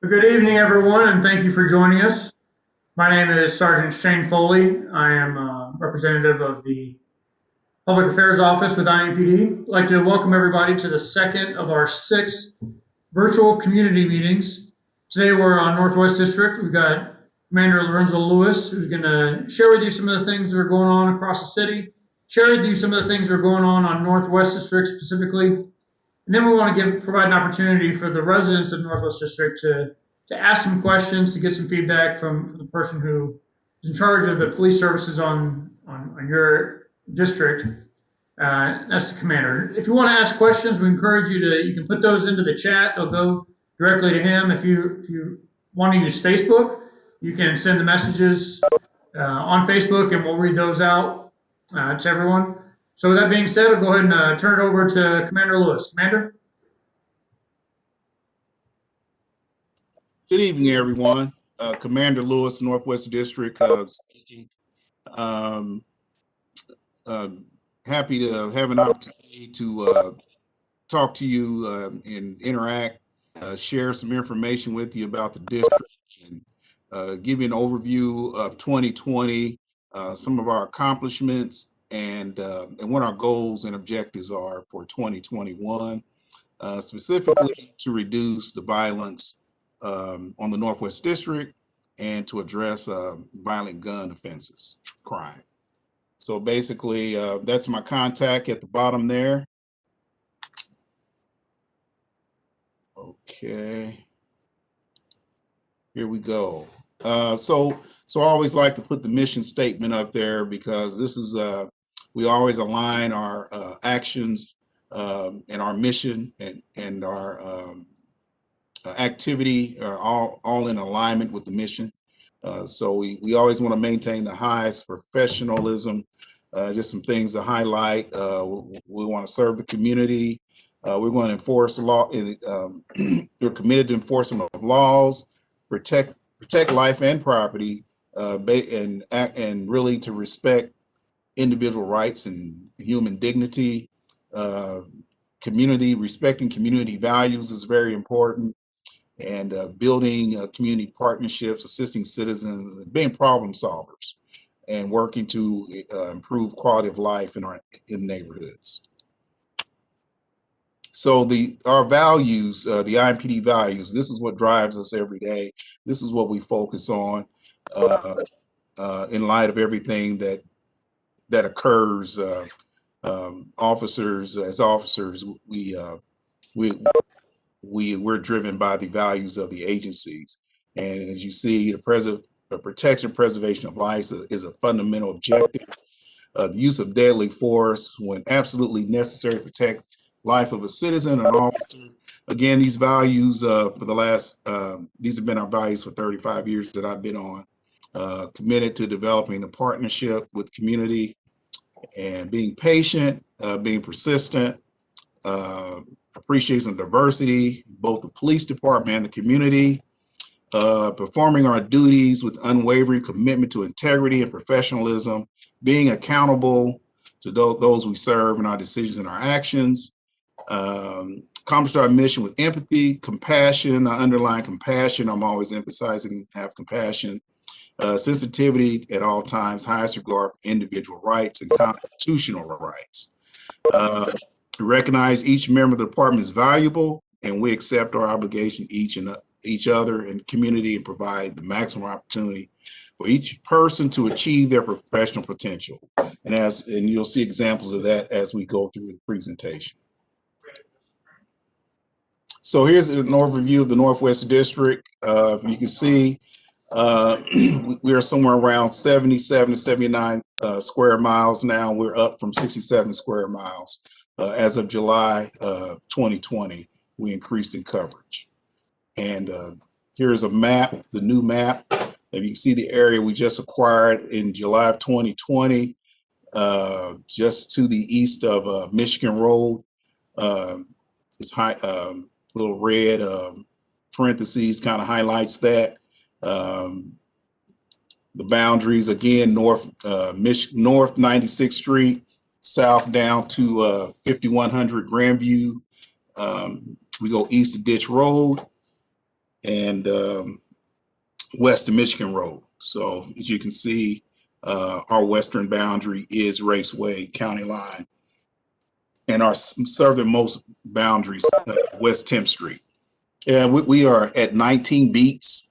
Good evening, everyone, and thank you for joining us. My name is Sergeant Shane Foley. I am a representative of the Public Affairs Office with IMPD. I'd like to welcome everybody to the second of our 6 virtual community meetings. Today we're on Northwest District. We've got Commander Lorenzo Lewis, who's going to share with you some of the things that are going on across the city, share with you some of the things that are going on Northwest District specifically. And then we want to provide an opportunity for the residents of Northwest District to ask some questions, to get some feedback from the person who is in charge of the police services on your district. That's the commander. If you want to ask questions, we encourage you can put those into the chat. They'll go directly to him. If you want to use Facebook, you can send the messages on Facebook, and we'll read those out to everyone. So with that being said, I'll go ahead and turn it over to Commander Lewis. Commander? Good evening, everyone. Commander Lewis, Northwest District speaking. Happy to have an opportunity to talk to you and interact, share some information with you about the district, and give you an overview of 2020, some of our accomplishments, and what our goals and objectives are for 2021, specifically to reduce the violence on the Northwest District and to address violent gun offenses, crime. So basically, that's my contact at the bottom there. Okay, here we go. So I always like to put the mission statement up there because this is, we always align our actions and our mission and our activity are all in alignment with the mission. So we always want to maintain the highest professionalism. Just some things to highlight. We want to serve the community. We're going to enforce law. We're committed to enforcement of laws, protect life and property, and really to respect individual rights and human dignity. Respecting community values is very important, and building community partnerships, assisting citizens, being problem solvers, and working to improve quality of life in neighborhoods. So our values, the IMPD values, this is what drives us every day. This is what we focus on in light of everything that occurs. As officers, we're driven by the values of the agencies. And as you see, the protection and preservation of life is a fundamental objective. The use of deadly force when absolutely necessary to protect life of a citizen, an officer. Again, these values for the last, these have been our values for 35 years that I've been on. Committed to developing a partnership with community and being patient, being persistent, appreciation of diversity, both the police department and the community, performing our duties with unwavering commitment to integrity and professionalism, being accountable to those we serve in our decisions and our actions, accomplish our mission with empathy, compassion. I underline compassion. I'm always emphasizing have compassion, sensitivity at all times, highest regard for individual rights and constitutional rights. Recognize each member of the department is valuable, and we accept our obligation each other and community and provide the maximum opportunity for each person to achieve their professional potential. And you'll see examples of that as we go through the presentation. So here's an overview of the Northwest District. You can see we are somewhere around 77 to 79 square miles now. We're up from 67 square miles. As of July 2020, we increased in coverage. And here's a map, the new map. If you can see the area we just acquired in July of 2020, just to the east of Michigan Road. It's little red parentheses kind of highlights that. The boundaries again, north 96th Street, south down to 5100 Grandview. We go east of Ditch Road and west of Michigan Road. So as you can see, our western boundary is Raceway County line, and our southernmost boundaries West 10th Street. Yeah, we are at 19 beats,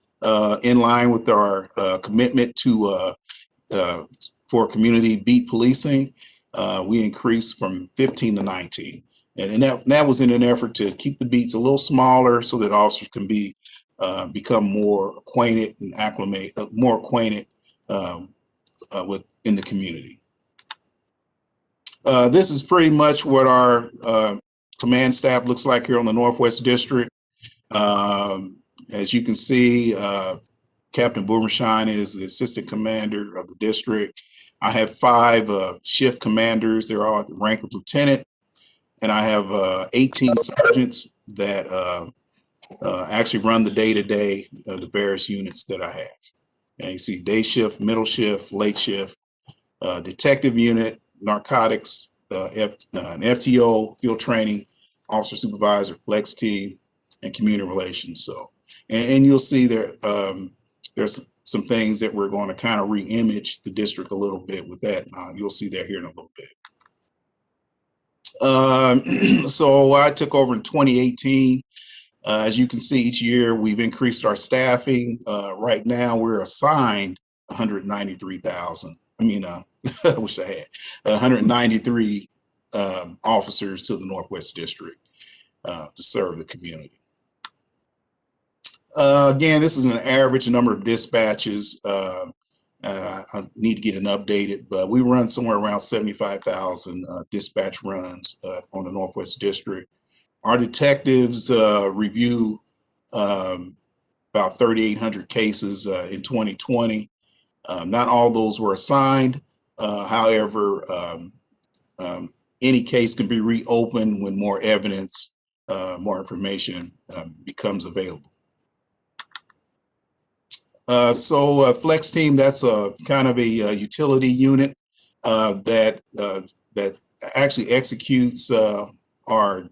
in line with our commitment to for community beat policing. We increased from 15 to 19. And that was in an effort to keep the beats a little smaller so that officers can become more acquainted and acclimate, more acquainted within the community. This is pretty much what our command staff looks like here on the Northwest District. As you can see, Captain Boomershine is the assistant commander of the district. I have 5 shift commanders. They're all at the rank of lieutenant. And I have 18 sergeants that actually run the day-to-day of the various units that I have. And you see day shift, middle shift, late shift, detective unit, narcotics, an FTO, field training, officer supervisor, flex team, and community relations. So, and you'll see there, there's some things that we're going to kind of re-image the district a little bit with that. You'll see that here in a little bit. So I took over in 2018. As you can see, each year we've increased our staffing. Right now we're assigned 193,000. I mean, I wish I had 193 officers to the Northwest District to serve the community. Again, this is an average number of dispatches. I need to get it updated, but we run somewhere around 75,000 dispatch runs on the Northwest District. Our detectives review about 3,800 cases in 2020. Not all those were assigned. However, any case can be reopened when more evidence, more information becomes available. So Flex Team, that's a kind of a utility unit that actually executes our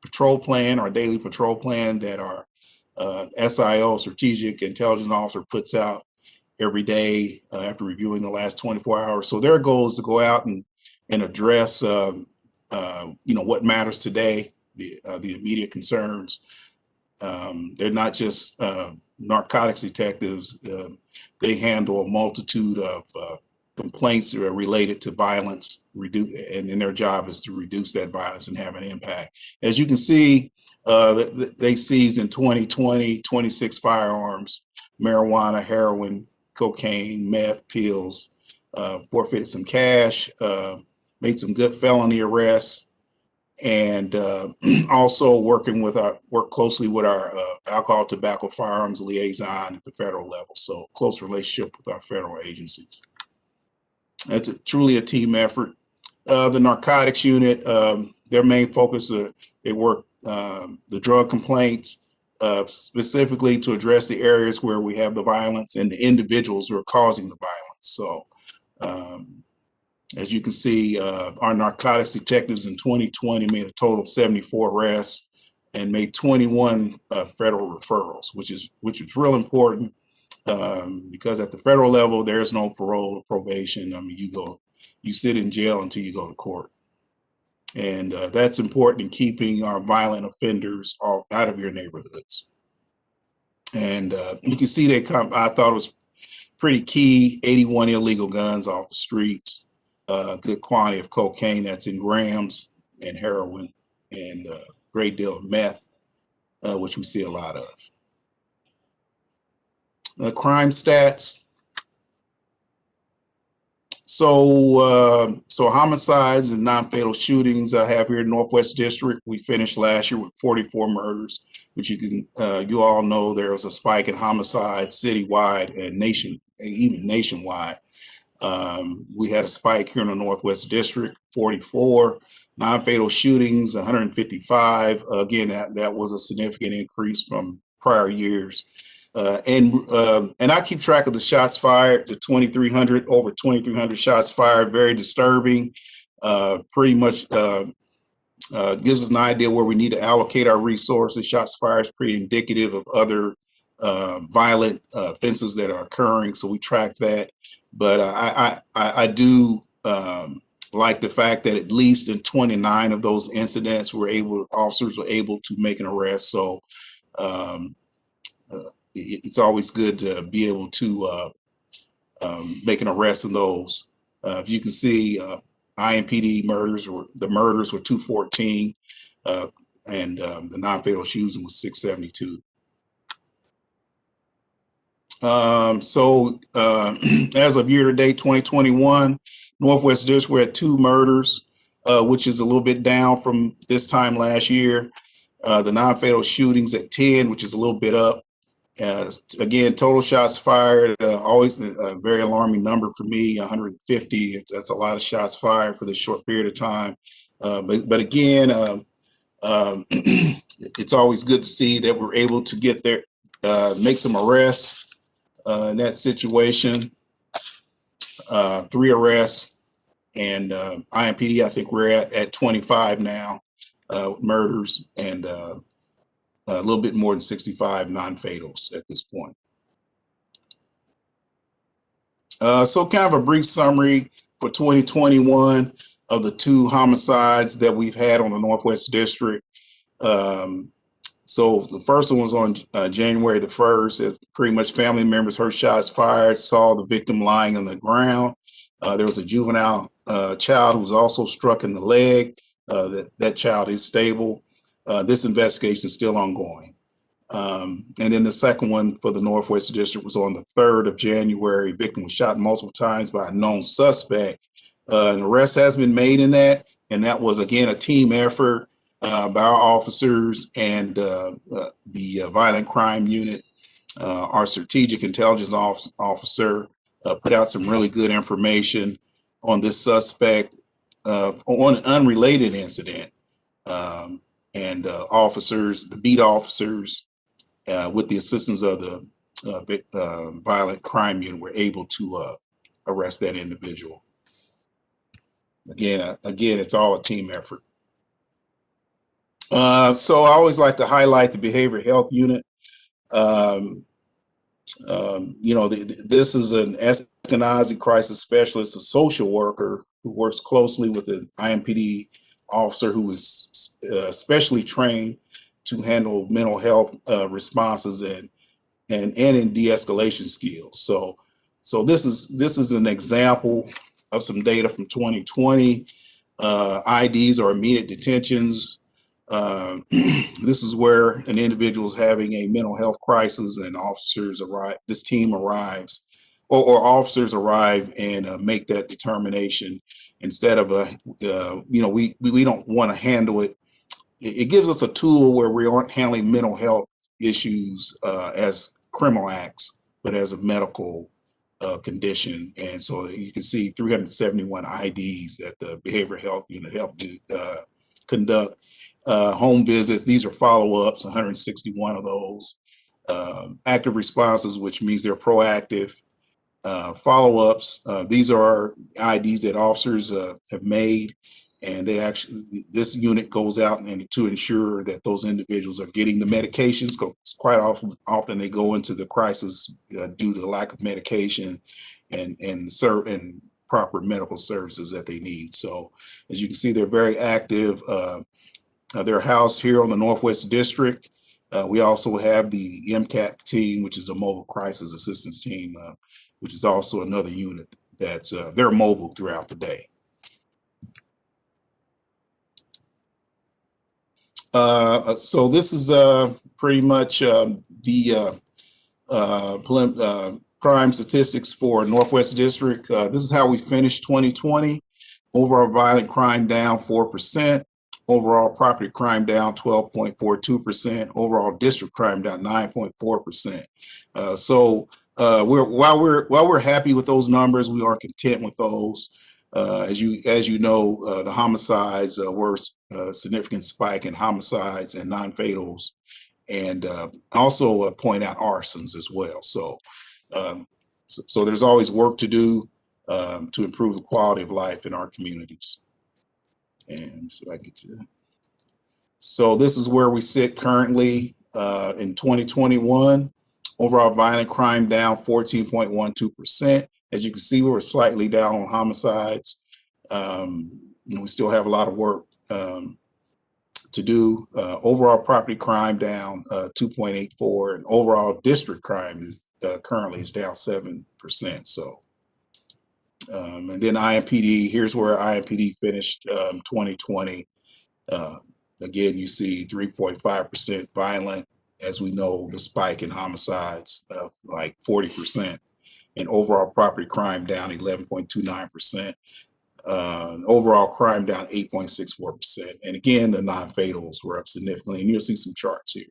patrol plan, our daily patrol plan that our SIO, Strategic Intelligence Officer, puts out every day after reviewing the last 24 hours. So their goal is to go out and address, what matters today, the immediate concerns. They're not just narcotics detectives. They handle a multitude of complaints that are related to violence, and then their job is to reduce that violence and have an impact. As you can see, they seized in 2020 26 firearms, marijuana, heroin, cocaine, meth, pills, forfeited some cash, made some good felony arrests, and also work closely with our alcohol, tobacco, firearms liaison at the federal level. So close relationship with our federal agencies. It's truly a team effort. The narcotics unit, their main focus, they work the drug complaints, specifically to address the areas where we have the violence and the individuals who are causing the violence. So as you can see, our narcotics detectives in 2020 made a total of 74 arrests and made 21 federal referrals, which is real important because at the federal level, there's no parole or probation. I mean, you sit in jail until you go to court. And that's important in keeping our violent offenders out of your neighborhoods. And you can see I thought it was pretty key, 81 illegal guns off the streets. Good quantity of cocaine, that's in grams, and heroin, and a great deal of meth, which we see a lot of. Crime stats. So homicides and non-fatal shootings I have here in Northwest District. We finished last year with 44 murders, which you all know there was a spike in homicides citywide and even nationwide. We had a spike here in the Northwest District, 44. Non-fatal shootings, 155. Again, that was a significant increase from prior years. And I keep track of the shots fired, the 2,300, over 2,300 shots fired, very disturbing. Pretty much Gives us an idea where we need to allocate our resources. Shots fired is pretty indicative of other violent offenses that are occurring, so we track that. But I do like the fact that at least in 29 of those incidents, officers were able to make an arrest. So um, it's always good to be able to make an arrest in those. If you can see, IMPD murders were 214, and the non-fatal shooting was 672. As of year to date 2021, Northwest District, we're at 2 murders, which is a little bit down from this time last year. The non-fatal shootings at 10, which is a little bit up. Again, total shots fired, always a very alarming number for me, 150. That's a lot of shots fired for this short period of time. But again, it's always good to see that we're able to get there, make some arrests in that situation. 3 arrests, and IMPD, I think we're at 25 now, murders, and a little bit more than 65 non-fatals at this point. So kind of a brief summary for 2021 of the 2 homicides that we've had on the Northwest District. So the first one was on January the 1st. Pretty much family members heard shots fired, saw the victim lying on the ground. There was a juvenile child who was also struck in the leg. That child is stable. This investigation is still ongoing. And then the second one for the Northwest District was on the 3rd of January. Victim was shot multiple times by a known suspect. An arrest has been made in that, and that was, again, a team effort by our officers and the violent crime unit. Our strategic intelligence officer put out some really good information on this suspect on an unrelated incident. And the beat officers, with the assistance of the violent crime unit, were able to arrest that individual. Again, it's all a team effort. So I always like to highlight the behavioral health unit. This is an Eskenazi crisis specialist, a social worker who works closely with the IMPD officer who is specially trained to handle mental health responses and in de-escalation skills. So this is an example of some data from 2020. IDs or immediate detentions. This is where an individual is having a mental health crisis, and officers arrive. This team arrives, or officers arrive and make that determination instead of we don't want to handle it. It gives us a tool where we aren't handling mental health issues as criminal acts, but as a medical condition. And so you can see 371 IDs that the behavioral health unit helped conduct. Home visits, these are follow-ups, 161 of those. Active responses, which means they're proactive. Follow-ups, these are IDs that officers have made, and this unit goes out and to ensure that those individuals are getting the medications, because quite often they go into the crisis due to the lack of medication and proper medical services that they need. So as you can see, they're very active. They're housed here on the Northwest District. We also have the MCAT team, which is the Mobile Crisis Assistance Team, which is also another unit that's they're mobile throughout the day. So this is pretty much the crime statistics for Northwest District. This is how we finished 2020. Overall violent crime down 4%. Overall property crime down 12.42%. Overall district crime down 9.4%. While we're happy with those numbers, we are content with those. As you know, the homicides were a significant spike in homicides and non-fatals, and also point out arsons as well. So there's always work to do to improve the quality of life in our communities. And so I get to that. So this is where we sit currently in 2021. Overall violent crime down 14.12%. As you can see, we were slightly down on homicides. We still have a lot of work to do. Overall property crime down 2.84, and overall district crime is currently is down 7%. So, and then IMPD, here's where IMPD finished 2020. Again, you see 3.5% violent. As we know, the spike in homicides of like 40%, and overall property crime down 11.29%. Overall crime down 8.64%. And again, the non-fatals were up significantly, and you'll see some charts here.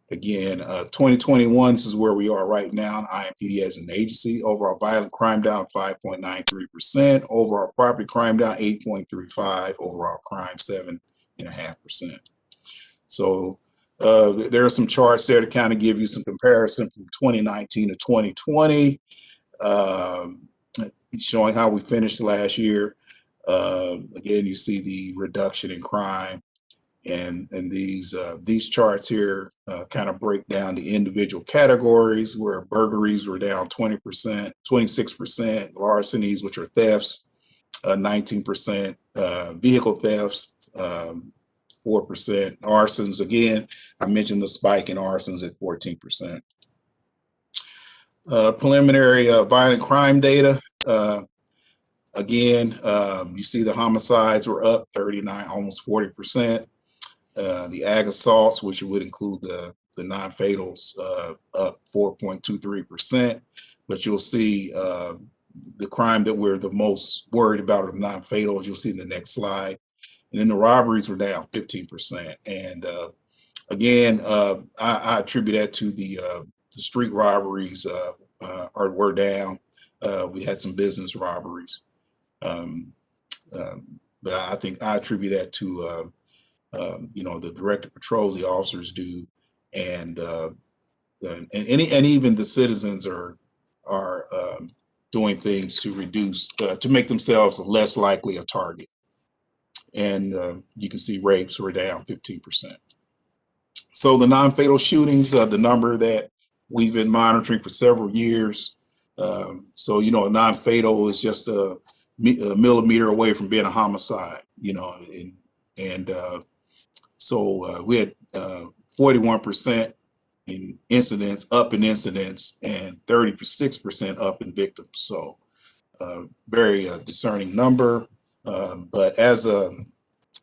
Again, 2021, this is where we are right now. IMPD as an agency, overall violent crime down 5.93%, overall property crime down 8.35%, overall crime 7.5%. So there are some charts there to kind of give you some comparison from 2019 to 2020, showing how we finished last year. Again, you see the reduction in crime. And these charts here kind of break down the individual categories, where burglaries were down 20%, 26%, larcenies, which are thefts, 19%, vehicle thefts, 4%, arsons. Again, I mentioned the spike in arsons at 14%. Preliminary violent crime data. Again, you see the homicides were up 39, almost 40%. The ag assaults, which would include the non-fatals, up 4.23%. But you'll see the crime that we're the most worried about are the non-fatals. You'll see in the next slide. And then the robberies were down 15%. And again, I attribute that to the street robberies were down. We had some business robberies. But I think I attribute that to the directed patrols the officers do, and even the citizens are doing things to reduce to make themselves less likely a target. And you can see rapes were down 15%. So the non-fatal shootings, the number that we've been monitoring for several years. So a non-fatal is just a millimeter away from being a homicide. So we had 41% in incidents, up in incidents, and 36% up in victims. So very discerning number. But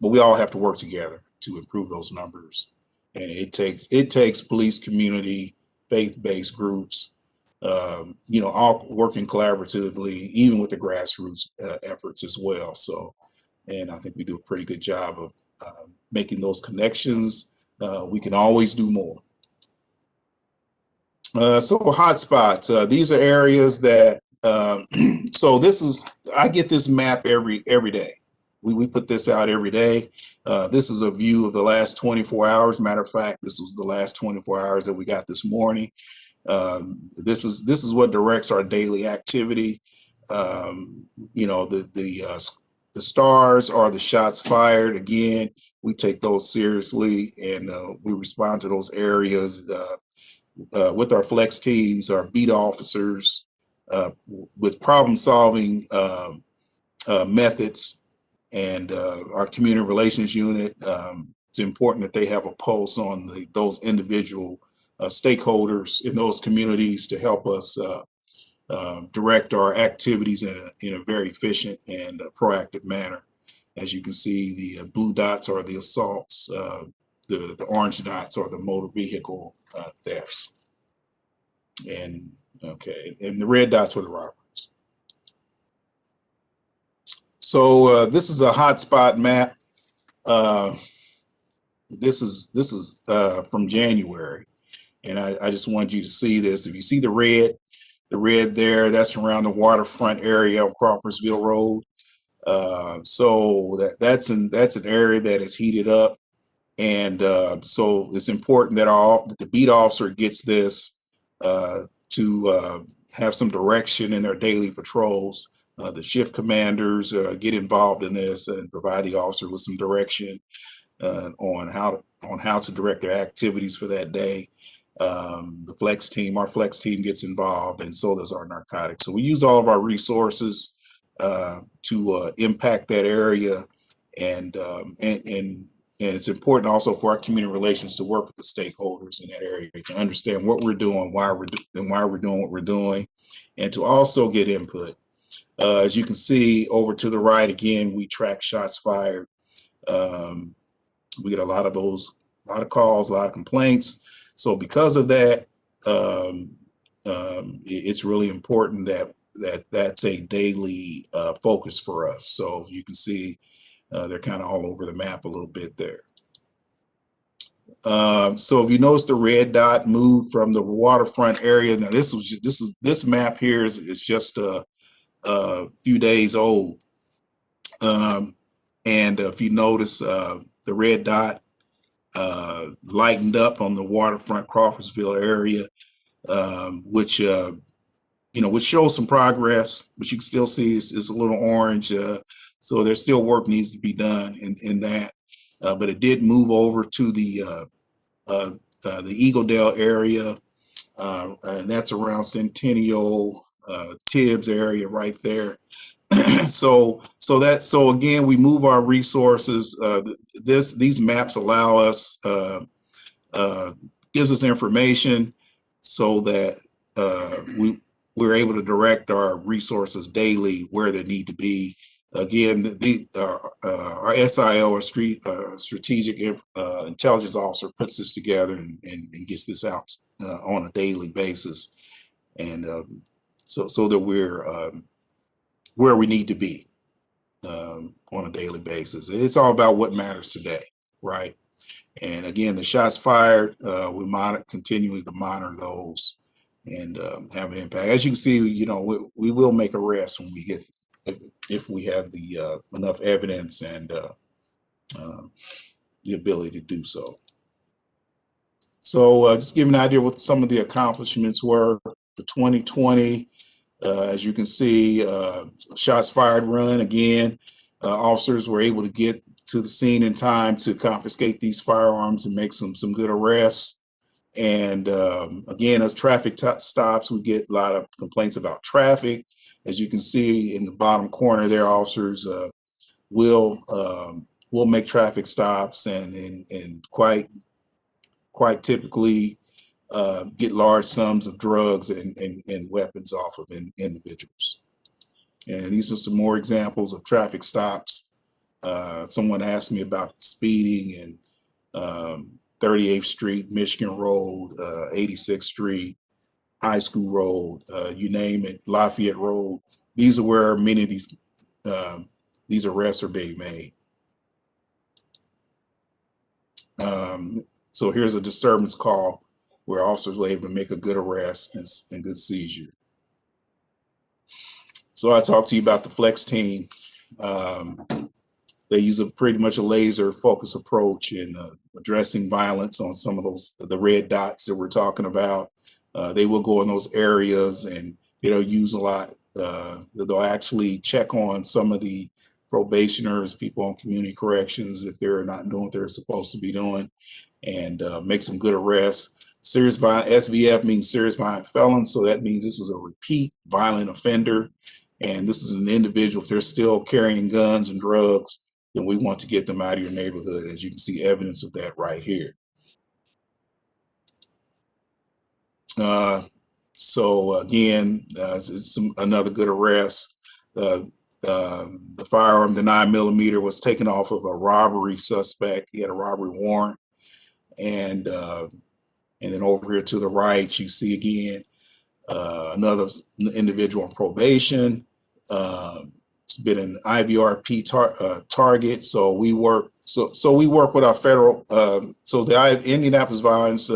we all have to work together to improve those numbers. And it takes police community, faith-based groups, all working collaboratively, even with the grassroots efforts as well. So, and I think we do a pretty good job of making those connections. We can always do more. So hotspots, these are areas that, so I get this map every day. We put this out every day. This is a view of the last 24 hours. Matter of fact, this was the last 24 hours that we got this morning. This is what directs our daily activity. The stars are the shots fired. Again, we take those seriously, and we respond to those areas with our flex teams, our beat officers, with problem-solving methods, and our community relations unit. It's important that they have a pulse on those individual stakeholders in those communities to help us direct our activities in a very efficient and proactive manner. As you can see, the blue dots are the assaults, the orange dots are the motor vehicle thefts, and the red dots are the robberies. So this is a hotspot map. This is from January, and I just wanted you to see this. If you see the red there, that's around the waterfront area of Crawfordsville Road. So that's an area that is heated up, and so it's important that the beat officer gets this to have some direction in their daily patrols. the shift commanders get involved in this and provide the officer with some direction on how to direct their activities for that day. Our flex team gets involved, and so does our narcotics. So we use all of our resources to impact that area, and it's important also for our community relations to work with the stakeholders in that area to understand what we're doing, why we're doing what we're doing, and to also get input. As you can see over to the right, again, we track shots fired. Um, we get a lot of calls, a lot of complaints. So because of that, it's really important that's a daily focus for us. So you can see they're kind of all over the map a little bit there. So if you notice the red dot moved from the waterfront area, now this map here is just a few days old. And if you notice the red dot lightened up on the waterfront Crawfordsville area, which which shows some progress, but you can still see it's a little orange. So there's still work needs to be done in that. But it did move over to the Eagledale area, and that's around Centennial, Tibbs area right there. So again, we move our resources. These maps allow us gives us information so that we're able to direct our resources daily where they need to be. Again, our SIO, or Strategic Intelligence Officer, puts this together and gets this out on a daily basis, and so that we're where we need to be on a daily basis. It's all about what matters today, right? And again, the shots fired, we continually to monitor those and have an impact. As you can see, we will make arrests when we get if we have the enough evidence and the ability to do so. So just give an idea what some of the accomplishments were for 2020. As you can see, shots fired run again. Officers were able to get to the scene in time to confiscate these firearms and make some good arrests. And again, as traffic stops, we get a lot of complaints about traffic. As you can see in the bottom corner there, officers will make traffic stops and quite typically get large sums of drugs and weapons off of individuals. And these are some more examples of traffic stops. Someone asked me about speeding and 38th Street, Michigan Road, 86th Street, High School Road, you name it, Lafayette Road. These are where many of these arrests are being made. So here's a disturbance call where officers were able to make a good arrest and good seizure. So I talked to you about the flex team. They use pretty much a laser focus approach in addressing violence on some of the red dots that we're talking about. They will go in those areas and use a lot. They'll actually check on some of the probationers, people on community corrections, if they're not doing what they're supposed to be doing, and make some good arrests. Serious violent SVF means serious violent felon, so that means this is a repeat violent offender, and this is an individual. If they're still carrying guns and drugs, then we want to get them out of your neighborhood. As you can see evidence of that right here. So again, it's another good arrest. The firearm, the 9mm, was taken off of a robbery suspect. He had a robbery warrant. And then over here to the right, you see again another individual on probation. It's been an IVRP target. So we work. So we work with our federal. So the Indianapolis Violence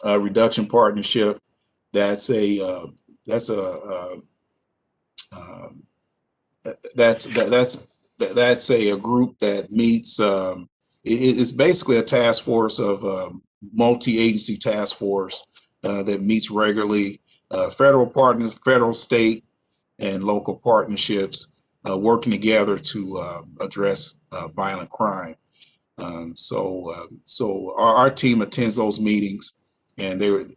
Reduction Partnership. That's a group that meets. It's basically a task force of multi-agency task force that meets regularly. Federal partners, federal, state, and local partnerships working together to address violent crime. So our team attends those meetings, and they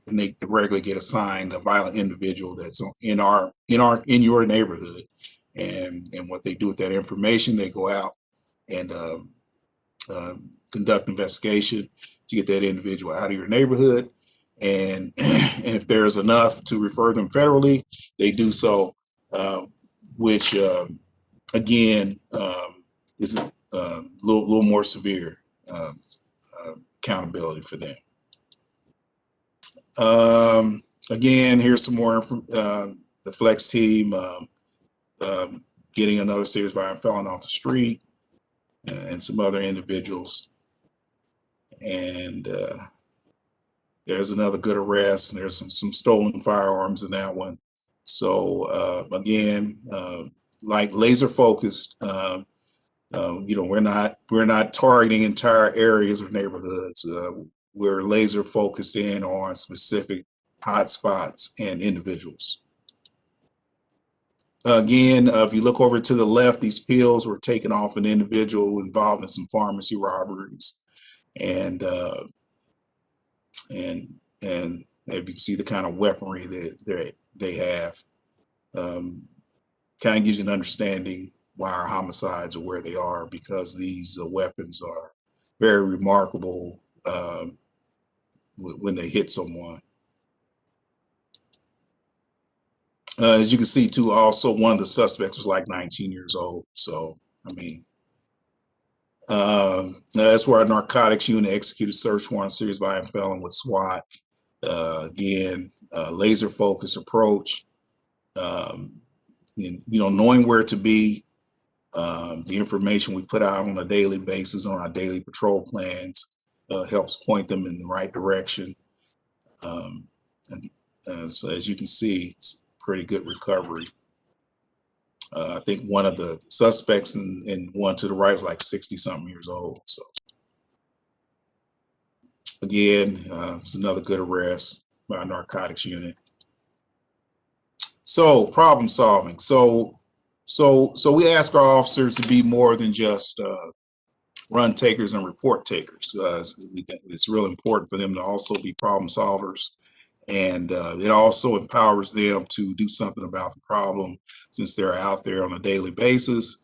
regularly get assigned a violent individual that's in your neighborhood, and what they do with that information, they go out and uh, conduct investigation to get that individual out of your neighborhood, and and if there's enough to refer them federally, they do so, which again is a little more severe accountability for them. Again, here's some more the flex team getting another serious violent felon off the street, and some other individuals. And there's another good arrest, and there's some stolen firearms in that one. So again, like laser focused. We're not targeting entire areas or neighborhoods. We're laser focused in on specific hotspots and individuals. Again, if you look over to the left, these pills were taken off an individual involved in some pharmacy robberies, and if you can see the kind of weaponry that they have, kind of gives you an understanding why our homicides are where they are, because these weapons are very remarkable when they hit someone. As you can see too, also one of the suspects was like 19 years old. So, I mean, that's where our narcotics unit executed search warrant serious violent felon with SWAT. Again, laser focused approach. Knowing where to be, the information we put out on a daily basis on our daily patrol plans helps point them in the right direction. So as you can see, it's pretty good recovery. I think one of the suspects in one to the right was like 60-something years old. So again, it's another good arrest by our narcotics unit. So problem solving. So we ask our officers to be more than just run takers and report takers. We think it's real important for them to also be problem solvers, and it also empowers them to do something about the problem, since they're out there on a daily basis,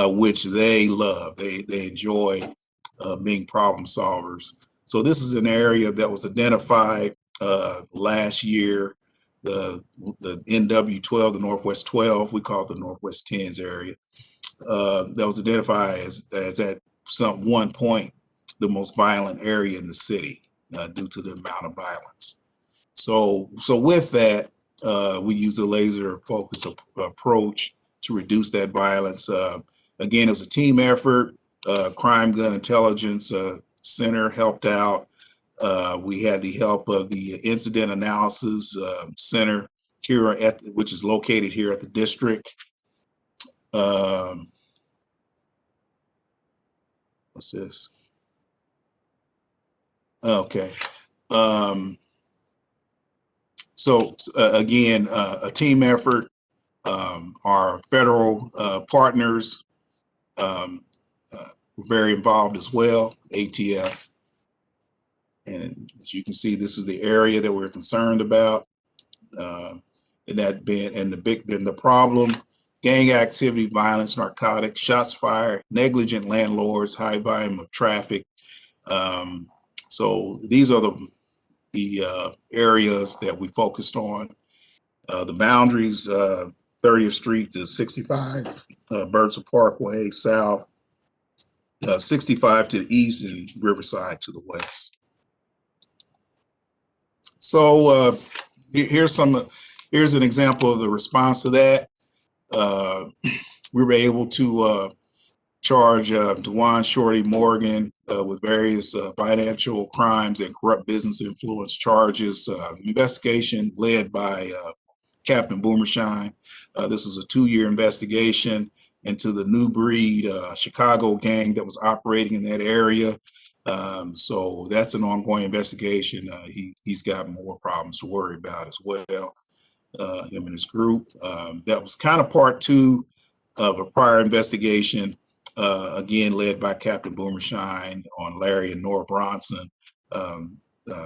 which they love. They enjoy being problem solvers. So this is an area that was identified last year. The NW12, the Northwest 12, we call it the Northwest 10s area, that was identified as at one point the most violent area in the city due to the amount of violence. So with that, we use a laser focus approach to reduce that violence. Again, it was a team effort. Crime Gun Intelligence Center helped out. We had the help of the Incident Analysis Center here which is located here at the district. What's this? Okay. So again, a team effort. Our federal partners were very involved as well, ATF. And as you can see, this is the area that we're concerned about. And the problem: gang activity, violence, narcotics, shots fired, negligent landlords, high volume of traffic. So these are the areas that we focused on. The boundaries: 30th Street to 65, Birdsville Parkway south, 65 to the east, and Riverside to the west. So here's an example of the response to that. We were able to charge DeJuan Shorty Morgan with various financial crimes and corrupt business influence charges. Investigation led by Captain Boomershine. This was a 2-year investigation into the new breed Chicago gang that was operating in that area. So that's an ongoing investigation. He's got more problems to worry about as well. him and his group. That was kind of part two of a prior investigation, again led by Captain Boomershine on Larry and Nora Bronson.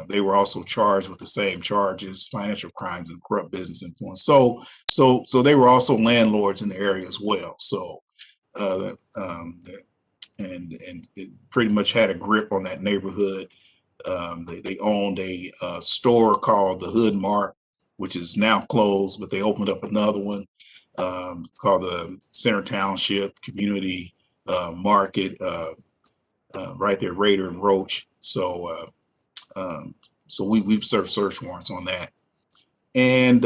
They were also charged with the same charges, financial crimes and corrupt business influence. So they were also landlords in the area as well. So and it pretty much had a grip on that neighborhood. They owned a store called the Hood Mart, which is now closed, but they opened up another one called the Center Township Community Market right there, Raider and Roach. So we've served search warrants on that. And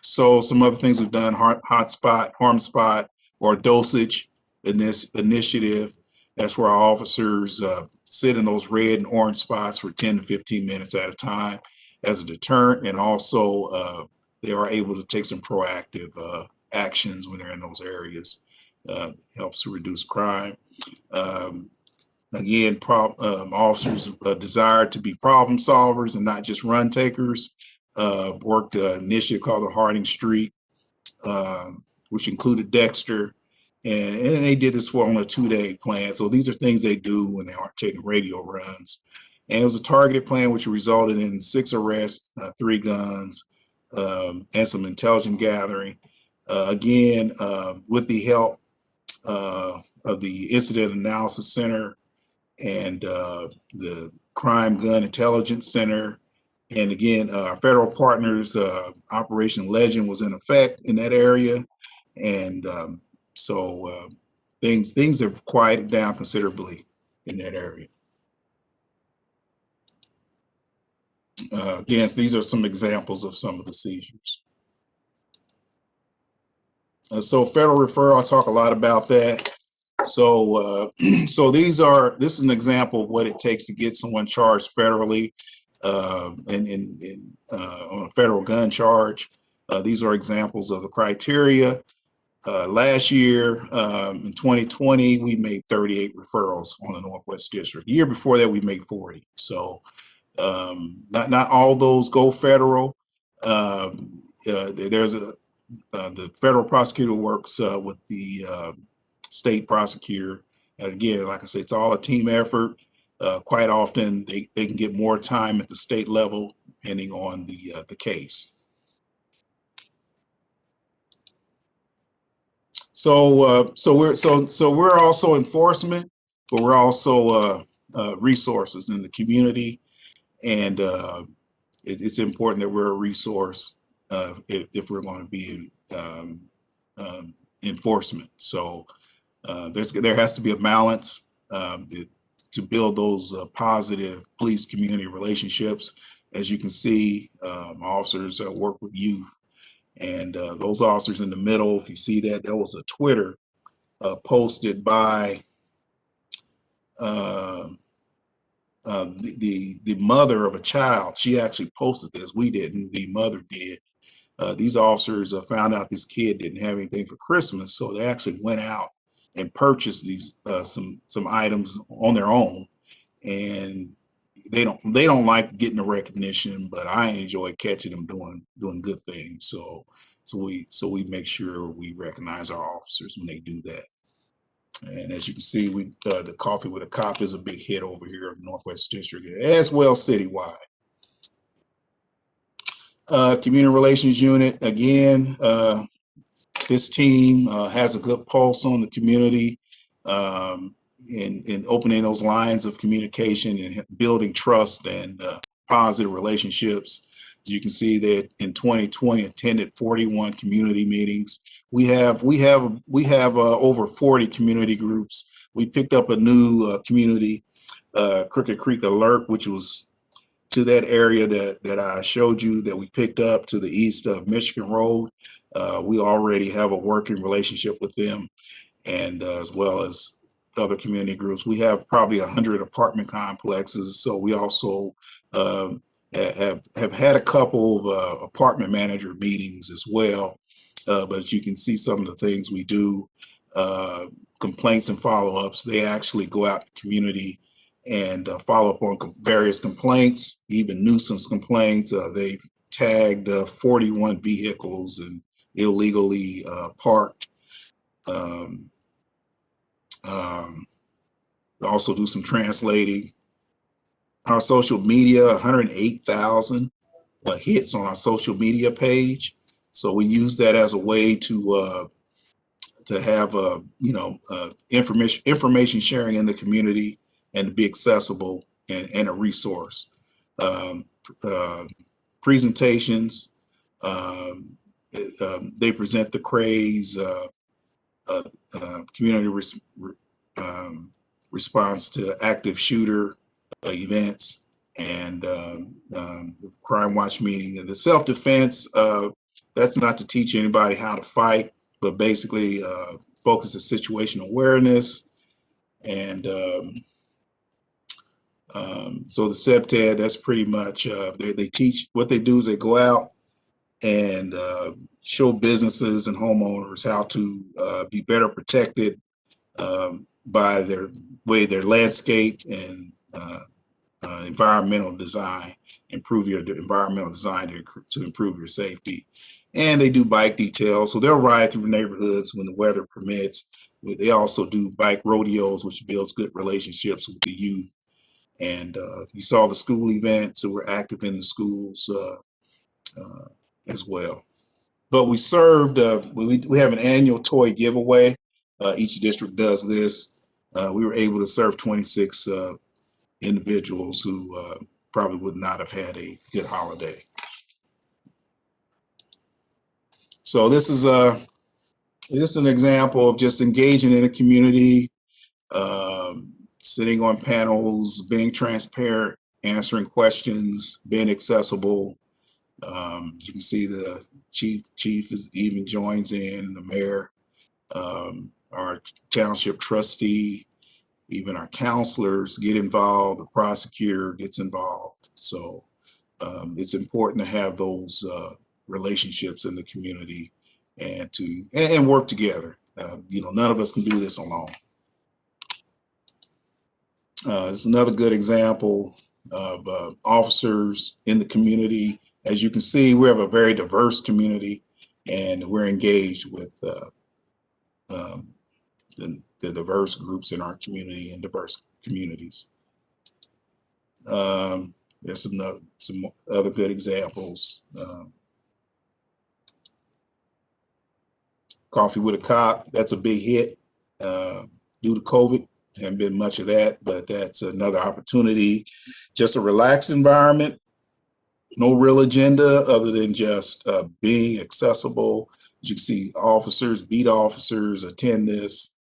so some other things we've done: hotspot, harm spot, or dosage in this initiative. That's where our officers sit in those red and orange spots for 10 to 15 minutes at a time as a deterrent, and also they are able to take some proactive actions when they're in those areas. Helps to reduce crime. Again, officers desire to be problem solvers and not just run takers. Worked an initiative called the Harding Street, which included Dexter, and they did this for on a 2-day plan. So these are things they do when they aren't taking radio runs. And it was a targeted plan which resulted in 6 arrests, 3 guns, and some intelligence gathering. Again, with the help of the Incident Analysis Center and the Crime Gun Intelligence Center. And again, our federal partners, Operation Legend was in effect in that area. And so things have quieted down considerably in that area. Again, these are some examples of some of the seizures. So federal referral, I'll talk a lot about that. So so this is an example of what it takes to get someone charged federally on a federal gun charge. These are examples of the criteria. Last year, in 2020, we made 38 referrals on the Northwest District. The year before that, we made 40. So not all those go federal. There's the federal prosecutor works with the state prosecutor. And again, like I say, it's all a team effort. Quite often, they can get more time at the state level depending on the case. So we're also enforcement, but we're also resources in the community, and it's important that we're a resource if we're going to be enforcement. So there has to be a balance to build those positive police community relationships. As you can see, officers work with youth, and those officers in the middle, if you see that, there was a Twitter posted by the mother of a child. She actually posted this. We didn't. The mother did. These officers found out this kid didn't have anything for Christmas, so they actually went out and purchased these some items on their own. And they don't like getting the recognition, but I enjoy catching them doing good things. So we make sure we recognize our officers when they do that. And as you can see, the Coffee with a Cop is a big hit over here in the Northwest District, as well citywide. Community Relations Unit, again, this team has a good pulse on the community in opening those lines of communication and building trust and positive relationships. As you can see that in 2020, attended 41 community meetings. We have over 40 community groups. We picked up a new community, Crooked Creek Alert, which was to that area that I showed you that we picked up to the east of Michigan Road. We already have a working relationship with them, and as well as other community groups. We have probably 100 apartment complexes, so we also have had a couple of apartment manager meetings as well. But as you can see, some of the things we do, complaints and follow-ups, they actually go out to the community and follow up on various complaints, even nuisance complaints. They've tagged 41 vehicles and illegally parked. Um, also do some translating. Our social media, 108,000 hits on our social media page. So we use that as a way to have information sharing in the community and to be accessible and a resource. Um, uh, Presentations, um, they present the craze. Uh, Community um, response to active shooter events and crime watch meeting. The self-defense, that's not to teach anybody how to fight, but basically focus on situational awareness. And so the SEPTED, that's pretty much, they teach, what they do is they go out and show businesses and homeowners how to be better protected by their way, their landscape and environmental design, improve your environmental design to improve your safety. And they do bike details, so they'll ride through neighborhoods when the weather permits. They also do bike rodeos, which builds good relationships with the youth. And you saw the school events, so we're active in the schools as well. But we served, we have an annual toy giveaway. Each district does this. We were able to serve 26 individuals who probably would not have had a good holiday. So this is an example of just engaging in the community, sitting on panels, being transparent, answering questions, being accessible. You can see the chief is even joins in, the mayor, our township trustee, even our counselors get involved, the prosecutor gets involved. So it's important to have those relationships in the community and work together. None of us can do this alone. It's another good example of officers in the community. As you can see, we have a very diverse community, and we're engaged with um, the diverse groups in our community and diverse communities. There's some other good examples. Coffee with a Cop, that's a big hit due to COVID. Haven't been much of that, but that's another opportunity. Just a relaxed environment, no real agenda other than just being accessible. As you can see, officers, beat officers attend this,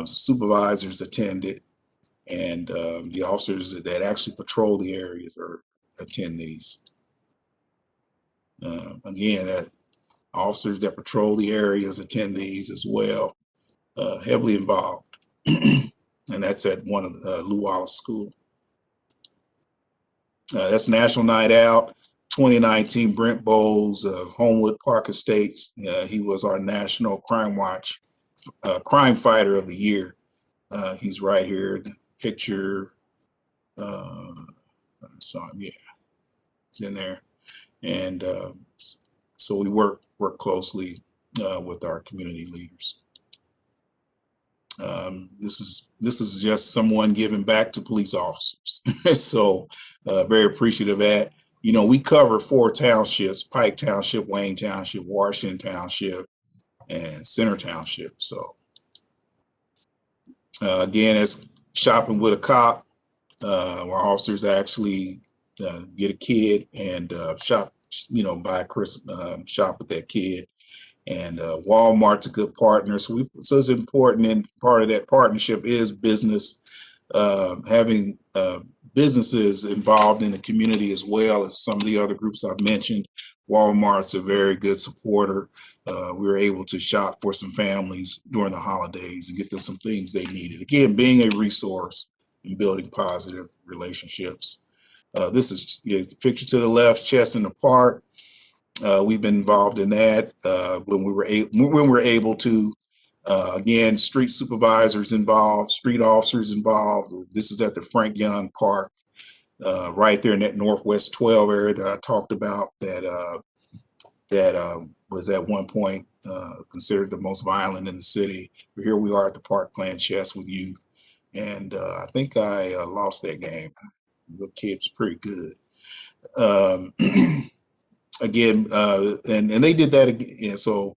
supervisors attend it, and the officers that actually patrol the areas or attend these. Again, that officers that patrol the areas attend these as well, heavily involved. And that's at one of the Lew Wallace School. That's National Night Out 2019. Brent Bowles of Homewood Park Estates. He was our National Crime Watch Crime Fighter of the Year. He's right here, the picture. I saw him, yeah, it's in there. And so we work closely with our community leaders. This is just someone giving back to police officers. So very appreciative of that. We cover 4 townships: Pike Township, Wayne Township, Washington Township, and Center Township. So again, it's shopping with a cop. Our officers actually get a kid and shop, buy shop with that kid. And Walmart's a good partner. So it's important, and part of that partnership is business, having businesses involved in the community as well as some of the other groups I've mentioned. Walmart's a very good supporter. We were able to shop for some families during the holidays and get them some things they needed. Again, being a resource and building positive relationships. This is the picture to the left, Chess in the Park. We've been involved in that when we were able to. Again, street supervisors involved, street officers involved. This is at the Frank Young Park. right there in that Northwest 12 area that I talked about that was at one point considered the most violent in the city. But here we are at the park playing chess with youth. And I think I lost that game. The kid's pretty good. Again, and they did that again. So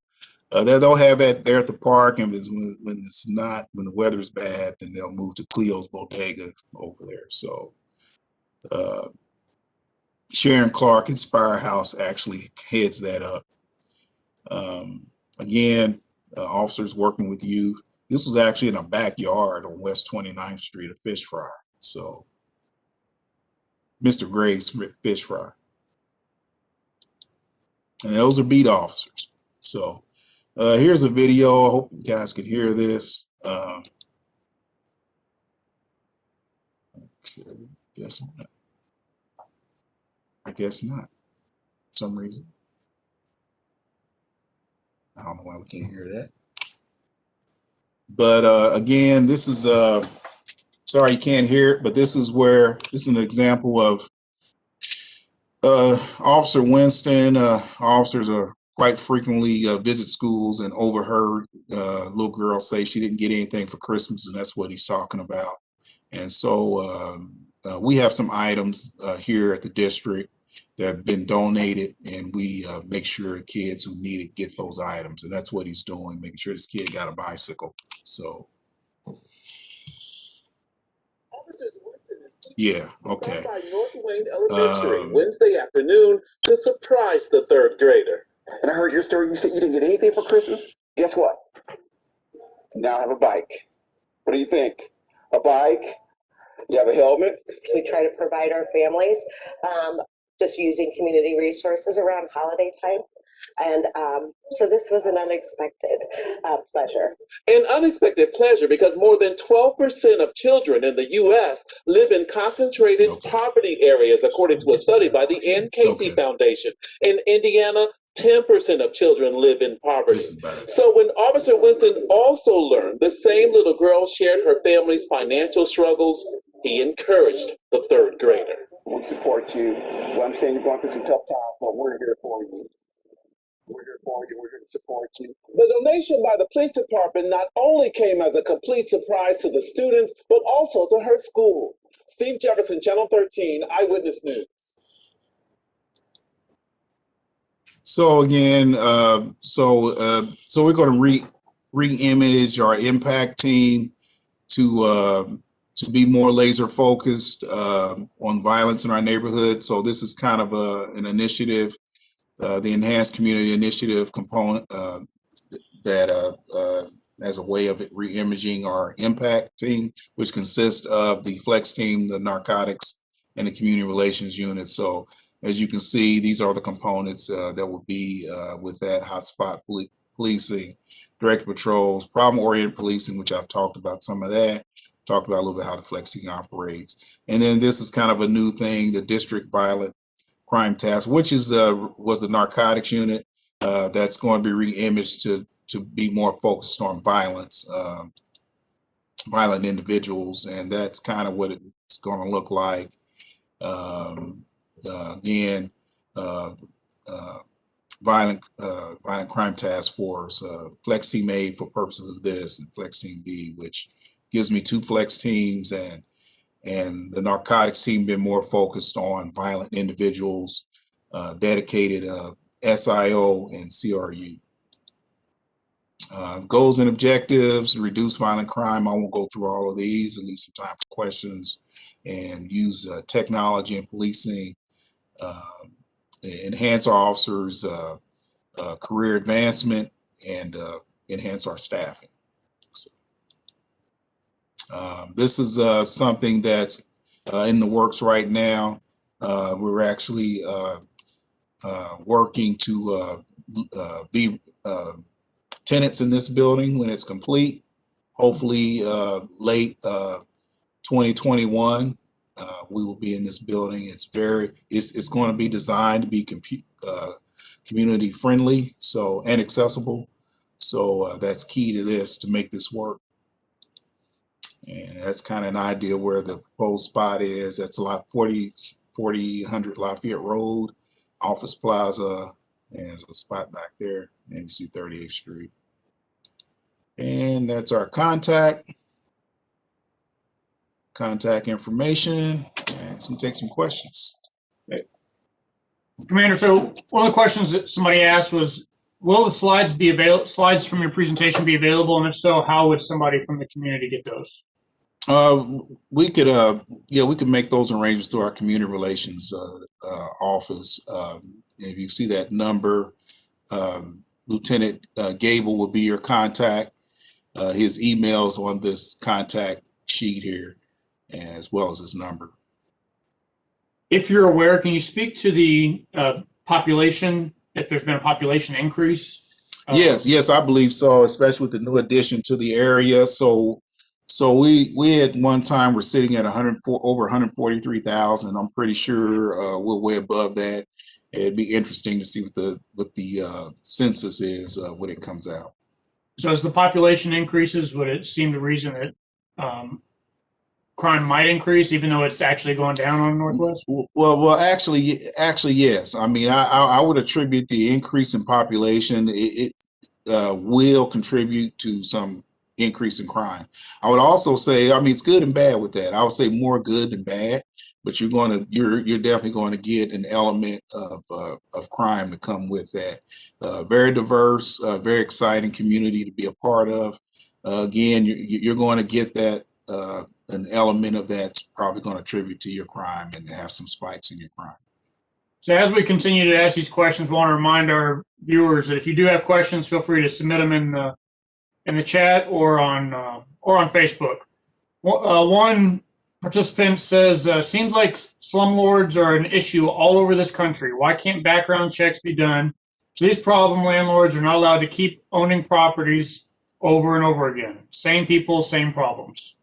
they'll have that there at the park, and when it's not, when the weather's bad, then they'll move to Cleo's Bodega over there. So Sharon Clark Inspire House actually heads that up. Again, officers working with youth. This was actually in a backyard on West 29th Street, a fish fry. So Mr. Gray's fish fry. And those are beat officers. So here's a video. I hope you guys can hear this. Okay, guess not. I guess not. For some reason. I don't know why we can't hear that. But again, this is sorry you can't hear it, but this is an example of Officer Winston. Officers are quite frequently visit schools and overheard little girl say she didn't get anything for Christmas, and that's what he's talking about. And so we have some items here at the district that have been donated, and we make sure kids who need it get those items, and that's what he's doing, making sure this kid got a bicycle. So yeah, okay. Stop by North Wayne Elementary Wednesday afternoon to surprise the third grader. And I heard your story. You said you didn't get anything for Christmas. Guess what? Now I have a bike. What do you think? A bike? You have a helmet? We try to provide our families just using community resources around holiday time. And so this was an unexpected pleasure. An unexpected pleasure because more than 12% of children in the U.S. live in concentrated poverty areas, according to a study by the N. Casey Foundation. In Indiana, 10% of children live in poverty. So when Officer Winston also learned the same little girl shared her family's financial struggles, he encouraged the third grader. We support you. We understand you're going through some tough times, but we're here for you. We're here for you. We're here to support you. The donation by the police department not only came as a complete surprise to the students, but also to her school. Steve Jefferson, Channel 13, Eyewitness News. So again, so we're going to re-image our impact team to be more laser focused on violence in our neighborhood. So this is kind of an initiative. The Enhanced Community Initiative component that as a way of re-imaging our impact team, which consists of the flex team, the narcotics, and the community relations unit. So as you can see, these are the components that will be with that hotspot policing, direct patrols, problem-oriented policing, which I've talked about some of that, talked about a little bit how the flex team operates. And then this is kind of a new thing, the district violent crime task, which is was the narcotics unit that's going to be re-imaged to be more focused on violence, violent individuals, and that's kind of what it's going to look like. Again, violent crime task force, flex team A for purposes of this, and flex team B, which gives me 2 flex teams, and the narcotics team been more focused on violent individuals, dedicated SIO and CRU. Goals and objectives, reduce violent crime. I won't go through all of these and leave some time for questions, and use technology and policing, enhance our officers' career advancement, and enhance our staffing. So, this is something that's in the works right now. We're actually working to be tenants in this building when it's complete. Hopefully late 2021, we will be in this building. It's going to be designed to be community friendly, and accessible. So that's key to this, to make this work. And that's kind of an idea where the proposed spot is. That's lot 4000 Lafayette Road, Office Plaza, and there's a spot back there, and you see 38th Street. And that's our contact information, and so take some questions. Commander, so one of the questions that somebody asked was, will the slides be available? Slides from your presentation be available, and if so, how would somebody from the community get those? We could, we could make those arrangements through our community relations office. If you see that number, Lieutenant Gable will be your contact. His email's on this contact sheet here, as well as his number. If you're aware, can you speak to the population, if there's been a population increase? Yes, I believe so, especially with the new addition to the area. So we at one time were sitting at over 143,000. I'm pretty sure we're way above that. It'd be interesting to see what the census is when it comes out. So as the population increases, would it seem the reason that crime might increase, even though it's actually going down on Northwest? Well, actually, yes. I mean, I would attribute the increase in population. It will contribute to some increase in crime. I would also say, I mean, it's good and bad with that. I would say more good than bad, but you're definitely going to get an element of crime to come with that. Very diverse, very exciting community to be a part of. Again, you're going to get that. An element of that's probably going to attribute to your crime and have some spikes in your crime. So as we continue to ask these questions, we want to remind our viewers that if you do have questions, feel free to submit them in the chat or on Facebook. One participant says, seems like slumlords are an issue all over this country. Why can't background checks be done? So these problem landlords are not allowed to keep owning properties over and over again. Same people, same problems.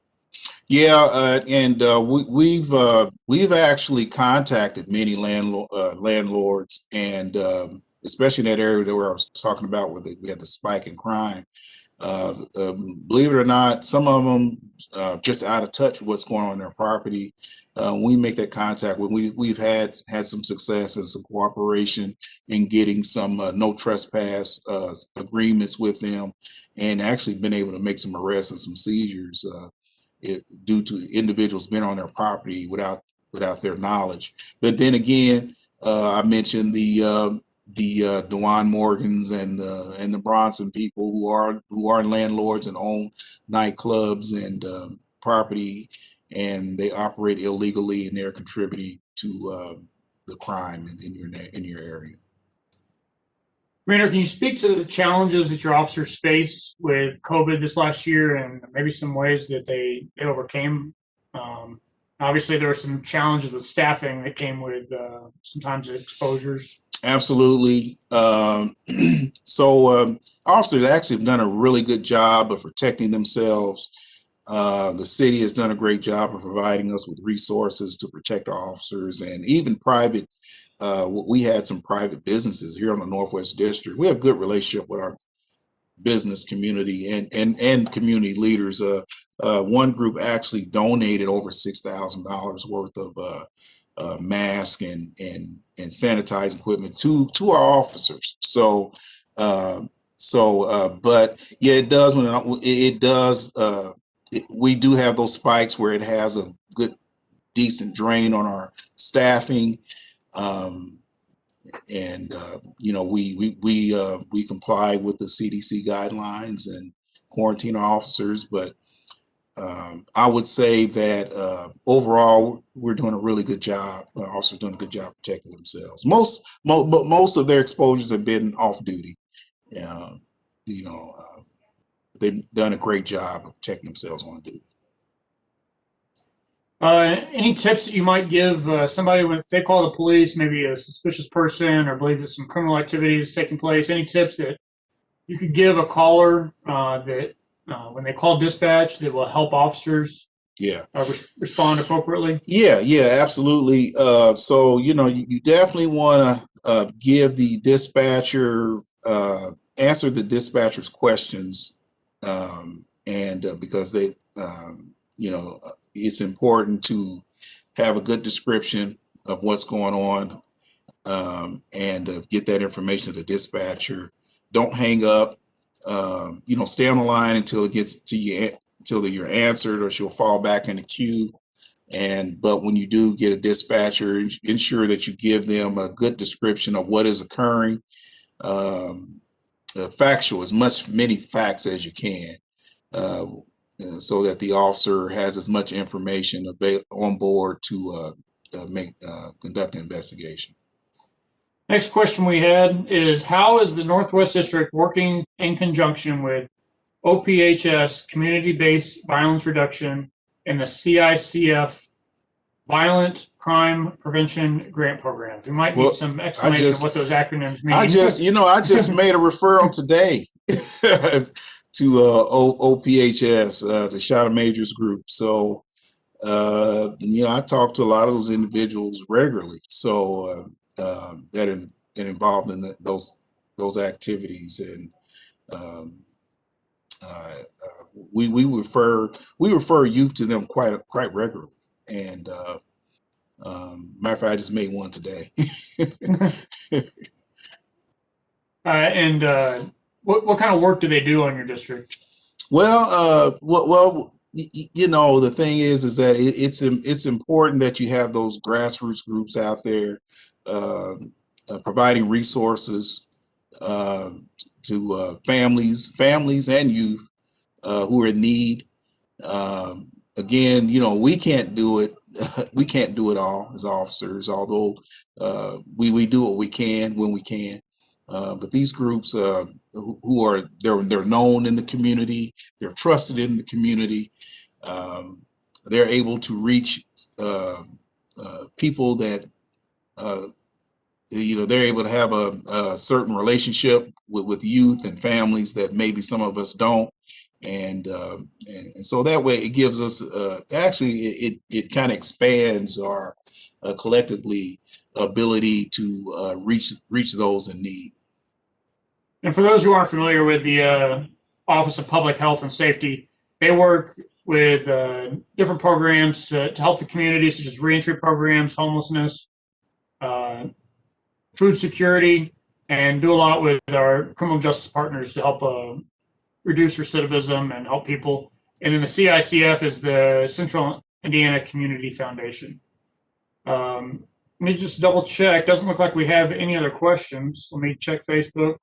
Yeah, and we've actually contacted many landlords, and especially in that area where I was talking about where we had the spike in crime. Believe it or not, some of them just out of touch with what's going on in their property. We make that contact. We've had some success and some cooperation in getting some no trespass agreements with them, and actually been able to make some arrests and some seizures. Due to individuals being on their property without their knowledge. But then again, I mentioned the Dewan Morgans and the Bronson people who are landlords and own nightclubs and property, and they operate illegally, and they're contributing to the crime in your area. Rainer, can you speak to the challenges that your officers faced with COVID this last year and maybe some ways that they overcame? Obviously, there were some challenges with staffing that came with sometimes exposures. Absolutely. Officers actually have done a really good job of protecting themselves. The city has done a great job of providing us with resources to protect our officers, and even private. We had some private businesses here in the Northwest District. We have a good relationship with our business community and community leaders. One group actually donated over $6,000 worth of mask and sanitizing equipment to our officers. But yeah, it does we do have those spikes where it has a good decent drain on our staffing. We comply with the CDC guidelines and quarantine our officers, but I would say that overall we're doing a really good job. Our officers doing a good job protecting themselves. Most of their exposures have been off duty. They've done a great job of protecting themselves on duty. Any tips that you might give somebody when they call the police, maybe a suspicious person or believe that some criminal activity is taking place? Any tips that you could give a caller that when they call dispatch that will help officers respond appropriately? Yeah, absolutely. So you definitely want to give the dispatcher answer the dispatcher's questions, and because they it's important to have a good description of what's going on, and get that information to the dispatcher. Don't hang up. Stay on the line until it gets to you, until you're answered, or she'll fall back in the queue. But when you do get a dispatcher, ensure that you give them a good description of what is occurring, factual, many facts as you can, uh, so that the officer has as much information on board to conduct an investigation. Next question we had is, how is the Northwest District working in conjunction with OPHS, Community-Based Violence Reduction, and the CICF Violent Crime Prevention Grant Programs? We might need some explanation of what those acronyms mean. I just made a referral today to OPHS, the Shadow Majors Group. So, I talk to a lot of those individuals regularly. So that involved in those activities, and we refer youth to them quite regularly. And matter of fact, I just made one today. What kind of work do they do on your district? Well, the thing is that it's important that you have those grassroots groups out there, providing resources to families and youth who are in need. Again, we can't do it. We can't do it all as officers, although we do what we can when we can. But these groups who are they're known in the community, they're trusted in the community. They're able to reach people that they're able to have a certain relationship with youth and families that maybe some of us don't. And so that way it gives us it kind of expands our collectively ability to reach those in need. And for those who aren't familiar with the Office of Public Health and Safety, they work with different programs to help the community, such as reentry programs, homelessness, food security, and do a lot with our criminal justice partners to help reduce recidivism and help people. And then the CICF is the Central Indiana Community Foundation. Let me just double check. Doesn't look like we have any other questions. Let me check Facebook.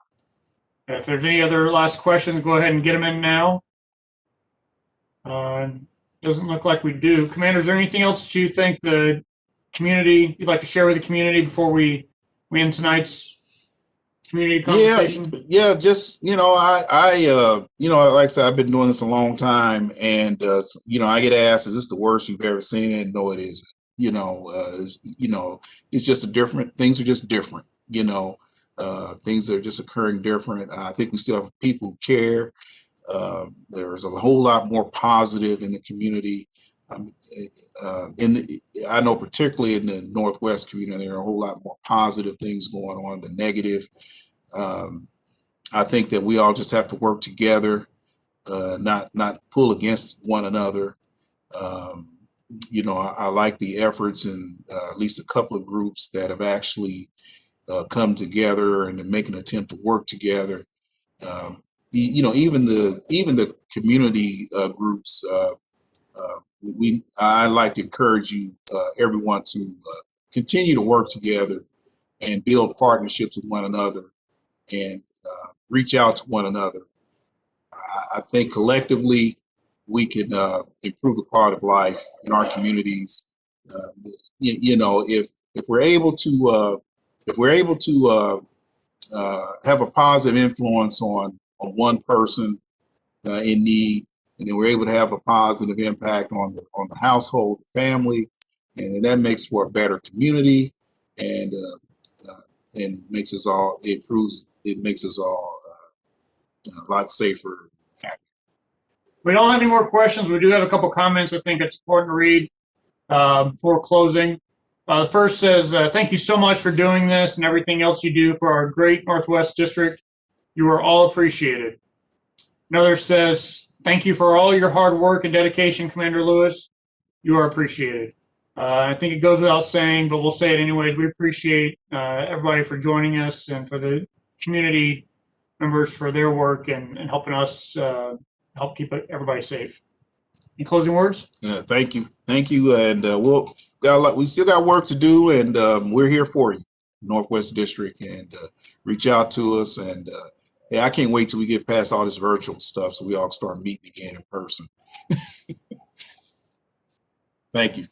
If there's any other last questions, go ahead and get them in now. Doesn't look like we do. Commander, is there anything else that you think the community, you'd like to share with the community before we end tonight's community conversation? Yeah, just, I like I said, I've been doing this a long time, and, I get asked, is this the worst you've ever seen? And no, it isn't. It's just things are just different, things are just occurring different. I think we still have people who care. There's a whole lot more positive in the community. I know particularly in the Northwest community, there are a whole lot more positive things going on than negative. I think that we all just have to work together, not pull against one another. I like the efforts in at least a couple of groups that have actually come together and make an attempt to work together. Even the community groups. I'd like to encourage everyone to continue to work together and build partnerships with one another, and reach out to one another. I think collectively we can improve the quality of life in our communities. If we're able to have a positive influence on one person in need, and then we're able to have a positive impact on the household, the family, and then that makes for a better community, and makes us all a lot safer and happier. We don't have any more questions. We do have a couple comments I think it's important to read before closing. The first says, thank you so much for doing this and everything else you do for our great Northwest District. You are all appreciated. Another says, thank you for all your hard work and dedication, Commander Lewis. You are appreciated. I think it goes without saying, but we'll say it anyways. We appreciate everybody for joining us and for the community members for their work and helping us help keep everybody safe. Any closing words? Thank you, and we still got work to do, and we're here for you, Northwest District, and reach out to us. And yeah, I can't wait till we get past all this virtual stuff so we all start meeting again in person. Thank you.